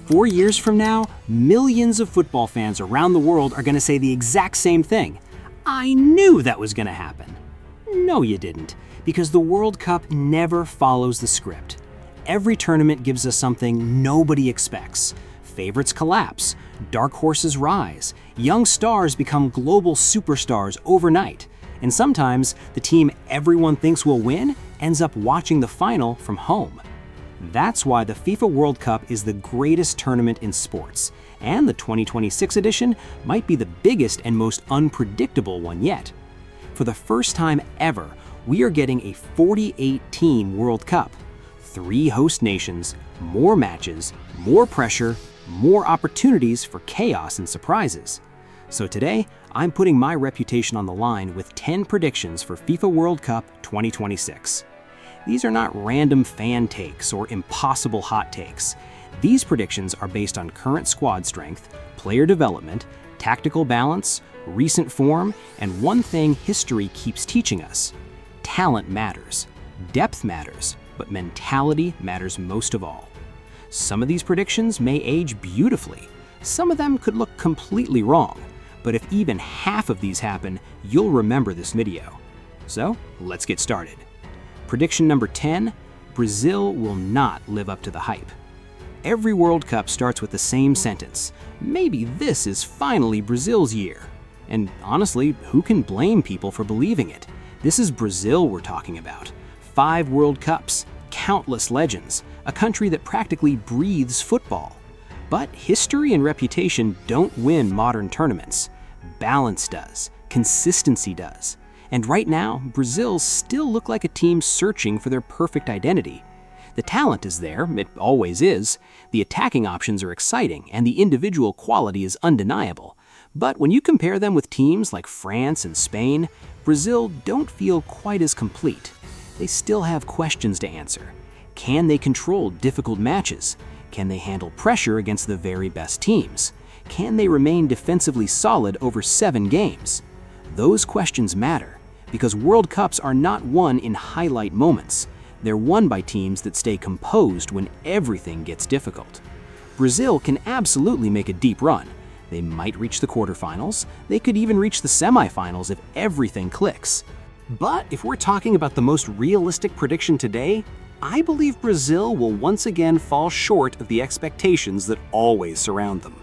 4 years from now, millions of football fans around the world are going to say the exact same thing. I knew that was going to happen. No, you didn't, because the World Cup never follows the script. Every tournament gives us something nobody expects. Favorites collapse, dark horses rise, young stars become global superstars overnight, and sometimes the team everyone thinks will win ends up watching the final from home. That's why the FIFA World Cup is the greatest tournament in sports, and the 2026 edition might be the biggest and most unpredictable one yet. For the first time ever, we are getting a 48-team World Cup. 3 host nations, more matches, more pressure, more opportunities for chaos and surprises. So today, I'm putting my reputation on the line with 10 predictions for FIFA World Cup 2026. These are not random fan takes or impossible hot takes. These predictions are based on current squad strength, player development, tactical balance, recent form, and one thing history keeps teaching us. Talent matters, depth matters, but mentality matters most of all. Some of these predictions may age beautifully. Some of them could look completely wrong. But if even half of these happen, you'll remember this video. So, let's get started. Prediction number 10, Brazil will not live up to the hype. Every World Cup starts with the same sentence. Maybe this is finally Brazil's year. And honestly, who can blame people for believing it? This is Brazil we're talking about. 5 World Cups, countless legends, a country that practically breathes football. But history and reputation don't win modern tournaments. Balance does, consistency does. And right now, Brazil still look like a team searching for their perfect identity. The talent is there, it always is. The attacking options are exciting, and the individual quality is undeniable. But when you compare them with teams like France and Spain, Brazil don't feel quite as complete. They still have questions to answer. Can they control difficult matches? Can they handle pressure against the very best teams? Can they remain defensively solid over 7 games? Those questions matter, because World Cups are not won in highlight moments. They're won by teams that stay composed when everything gets difficult. Brazil can absolutely make a deep run. They might reach the quarterfinals. They could even reach the semifinals if everything clicks. But if we're talking about the most realistic prediction today, I believe Brazil will once again fall short of the expectations that always surround them.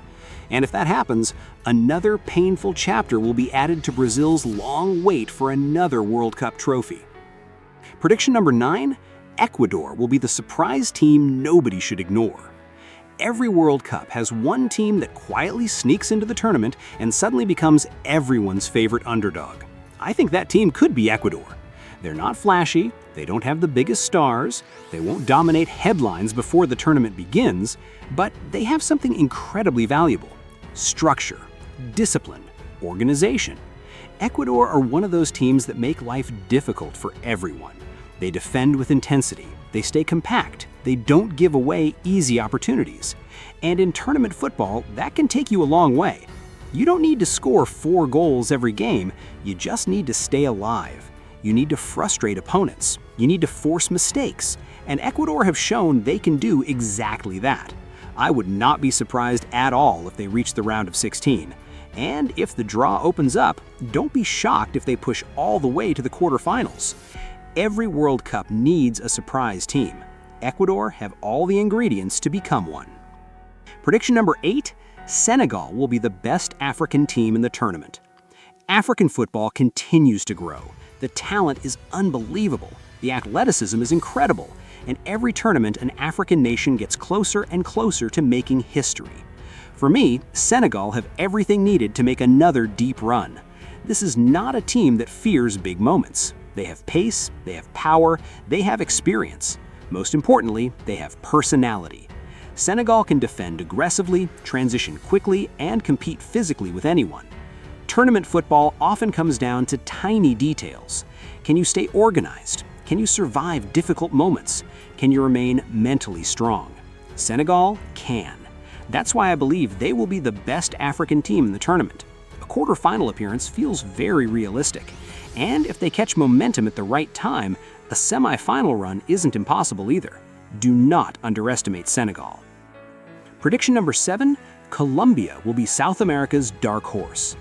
And if that happens, another painful chapter will be added to Brazil's long wait for another World Cup trophy. Prediction number 9, Ecuador will be the surprise team nobody should ignore. Every World Cup has one team that quietly sneaks into the tournament and suddenly becomes everyone's favorite underdog. I think that team could be Ecuador. They're not flashy, they don't have the biggest stars, they won't dominate headlines before the tournament begins, but they have something incredibly valuable: structure, discipline, organization. Ecuador are one of those teams that make life difficult for everyone. They defend with intensity, they stay compact, they don't give away easy opportunities. And in tournament football, that can take you a long way. You don't need to score 4 goals every game, you just need to stay alive. You need to frustrate opponents. You need to force mistakes. And Ecuador have shown they can do exactly that. I would not be surprised at all if they reach the round of 16. And if the draw opens up, don't be shocked if they push all the way to the quarterfinals. Every World Cup needs a surprise team. Ecuador have all the ingredients to become one. Prediction number 8, Senegal will be the best African team in the tournament. African football continues to grow. The talent is unbelievable, the athleticism is incredible, and every tournament an African nation gets closer and closer to making history. For me, Senegal have everything needed to make another deep run. This is not a team that fears big moments. They have pace, they have power, they have experience. Most importantly, they have personality. Senegal can defend aggressively, transition quickly, and compete physically with anyone. Tournament football often comes down to tiny details. Can you stay organized? Can you survive difficult moments? Can you remain mentally strong? Senegal can. That's why I believe they will be the best African team in the tournament. A quarterfinal appearance feels very realistic. And if they catch momentum at the right time, a semi-final run isn't impossible either. Do not underestimate Senegal. Prediction number 7, Colombia will be South America's dark horse.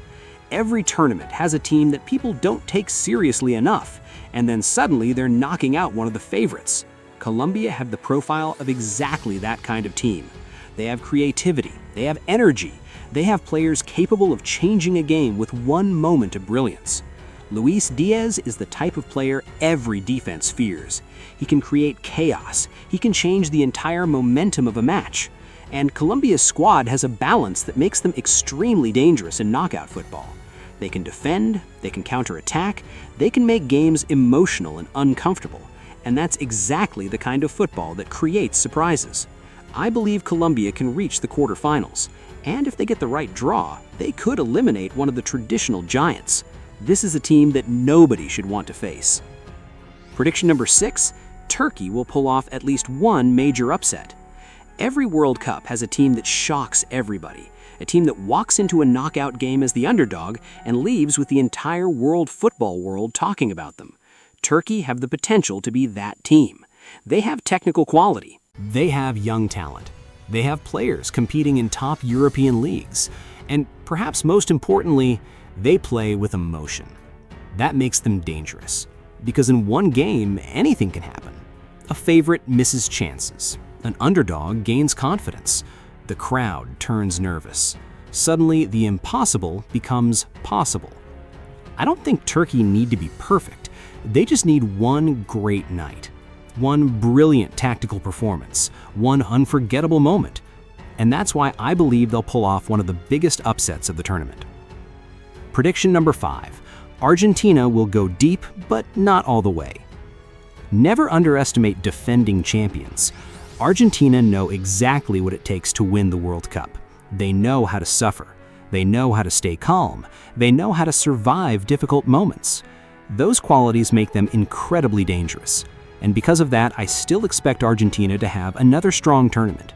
Every tournament has a team that people don't take seriously enough, and then suddenly they're knocking out one of the favorites. Colombia have the profile of exactly that kind of team. They have creativity, they have energy, they have players capable of changing a game with one moment of brilliance. Luis Diaz is the type of player every defense fears. He can create chaos, he can change the entire momentum of a match. And Colombia's squad has a balance that makes them extremely dangerous in knockout football. They can defend, they can counterattack, they can make games emotional and uncomfortable. And that's exactly the kind of football that creates surprises. I believe Colombia can reach the quarterfinals, and if they get the right draw, they could eliminate one of the traditional giants. This is a team that nobody should want to face. Prediction number 6, Turkey will pull off at least one major upset. Every World Cup has a team that shocks everybody, a team that walks into a knockout game as the underdog and leaves with the entire world football world talking about them. Turkey have the potential to be that team. They have technical quality. They have young talent. They have players competing in top European leagues. And perhaps most importantly, they play with emotion. That makes them dangerous, because in one game, anything can happen. A favorite misses chances. An underdog gains confidence. The crowd turns nervous. Suddenly, the impossible becomes possible. I don't think Turkey need to be perfect. They just need one great night, one brilliant tactical performance, one unforgettable moment. And that's why I believe they'll pull off one of the biggest upsets of the tournament. Prediction number 5, Argentina will go deep, but not all the way. Never underestimate defending champions. Argentina know exactly what it takes to win the World Cup. They know how to suffer. They know how to stay calm. They know how to survive difficult moments. Those qualities make them incredibly dangerous. And because of that, I still expect Argentina to have another strong tournament.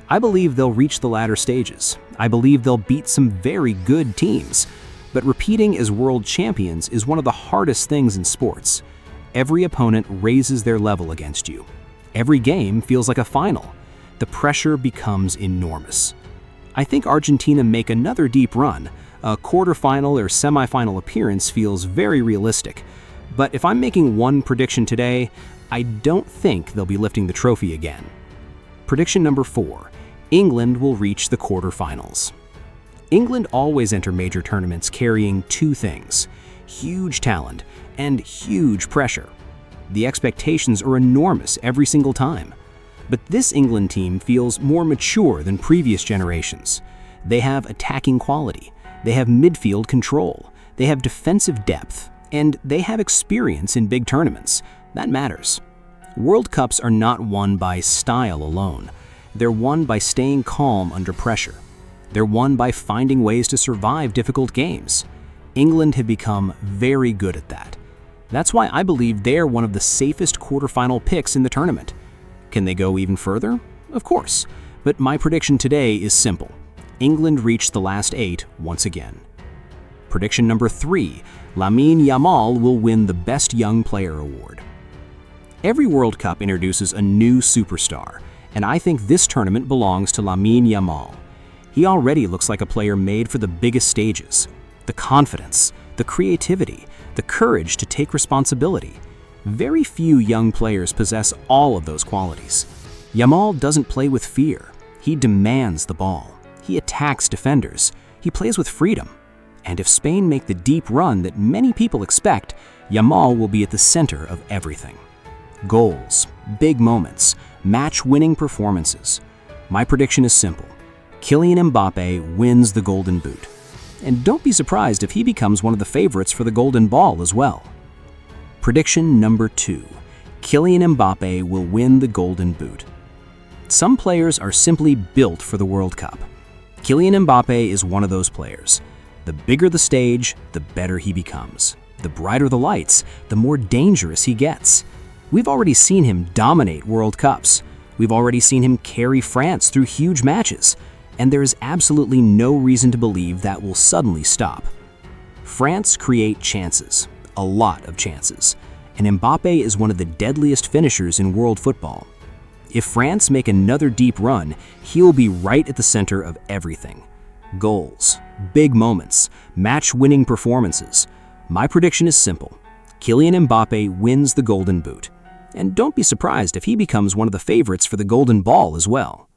I believe they'll reach the latter stages. I believe they'll beat some very good teams. But repeating as world champions is one of the hardest things in sports. Every opponent raises their level against you. Every game feels like a final. The pressure becomes enormous. I think Argentina make another deep run. A quarterfinal or semifinal appearance feels very realistic. But if I'm making one prediction today, I don't think they'll be lifting the trophy again. Prediction number 4, England will reach the quarterfinals. England always enter major tournaments carrying two things: huge talent and huge pressure. The expectations are enormous every single time. But this England team feels more mature than previous generations. They have attacking quality, they have midfield control, they have defensive depth, and they have experience in big tournaments. That matters. World Cups are not won by style alone. They're won by staying calm under pressure. They're won by finding ways to survive difficult games. England have become very good at that. That's why I believe they're one of the safest quarterfinal picks in the tournament. Can they go even further? Of course. But my prediction today is simple. England reached the last 8 once again. Prediction number 3, Lamine Yamal will win the Best Young Player award. Every World Cup introduces a new superstar, and I think this tournament belongs to Lamine Yamal. He already looks like a player made for the biggest stages. The confidence, the creativity, the courage to take responsibility. Very few young players possess all of those qualities. Yamal doesn't play with fear. He demands the ball. He attacks defenders. He plays with freedom. And if Spain make the deep run that many people expect, Yamal will be at the center of everything. Goals, big moments, match-winning performances. My prediction is simple. Kylian Mbappe wins the Golden Boot. And don't be surprised if he becomes one of the favorites for the Golden Ball as well. Prediction number 2. Kylian Mbappe will win the Golden Boot. Some players are simply built for the World Cup. Kylian Mbappe is one of those players. The bigger the stage, the better he becomes. The brighter the lights, the more dangerous he gets. We've already seen him dominate World Cups. We've already seen him carry France through huge matches. And there is absolutely no reason to believe that will suddenly stop. France create chances, a lot of chances, and Mbappe is one of the deadliest finishers in world football. If France make another deep run, he'll be right at the center of everything. Goals, big moments, match-winning performances. My prediction is simple. Kylian Mbappe wins the Golden Boot. And don't be surprised if he becomes one of the favorites for the Golden Ball as well.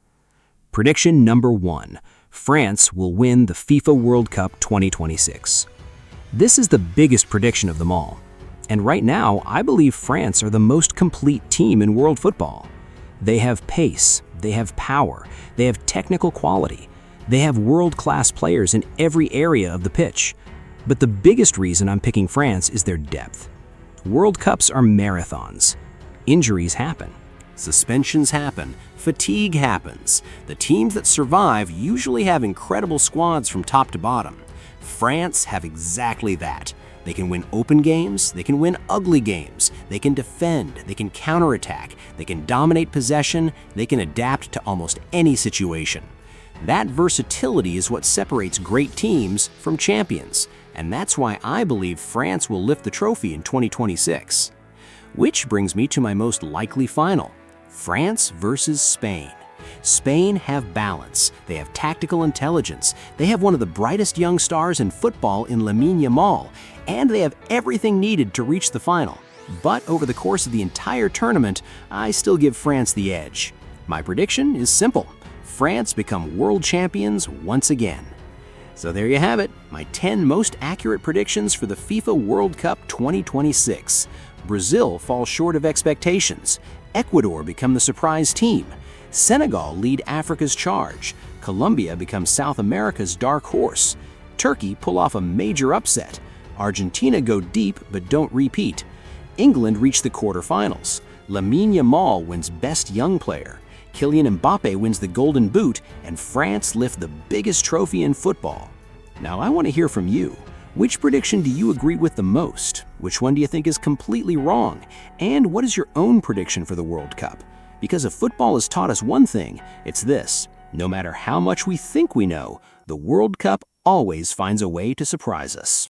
Prediction number 1. France will win the FIFA World Cup 2026. This is the biggest prediction of them all. And right now, I believe France are the most complete team in world football. They have pace, they have power, they have technical quality, they have world-class players in every area of the pitch. But the biggest reason I'm picking France is their depth. World Cups are marathons. Injuries happen. Suspensions happen. Fatigue happens. The teams that survive usually have incredible squads from top to bottom. France have exactly that. They can win open games, they can win ugly games, they can defend, they can counterattack, they can dominate possession, they can adapt to almost any situation. That versatility is what separates great teams from champions, and that's why I believe France will lift the trophy in 2026. Which brings me to my most likely final, France versus Spain. Spain have balance, they have tactical intelligence, they have one of the brightest young stars in football in Lamine Yamal, and they have everything needed to reach the final. But over the course of the entire tournament, I still give France the edge. My prediction is simple. France become world champions once again. So there you have it, my 10 most accurate predictions for the FIFA World Cup 2026. Brazil falls short of expectations. Ecuador become the surprise team. Senegal lead Africa's charge. Colombia becomes South America's dark horse. Turkey pull off a major upset. Argentina go deep but don't repeat. England reach the quarterfinals. Lamine Yamal wins Best Young Player. Kylian Mbappe wins the Golden Boot, and France lift the biggest trophy in football. Now I want to hear from you. Which prediction do you agree with the most? Which one do you think is completely wrong? And what is your own prediction for the World Cup? Because if football has taught us one thing, it's this: no matter how much we think we know, the World Cup always finds a way to surprise us.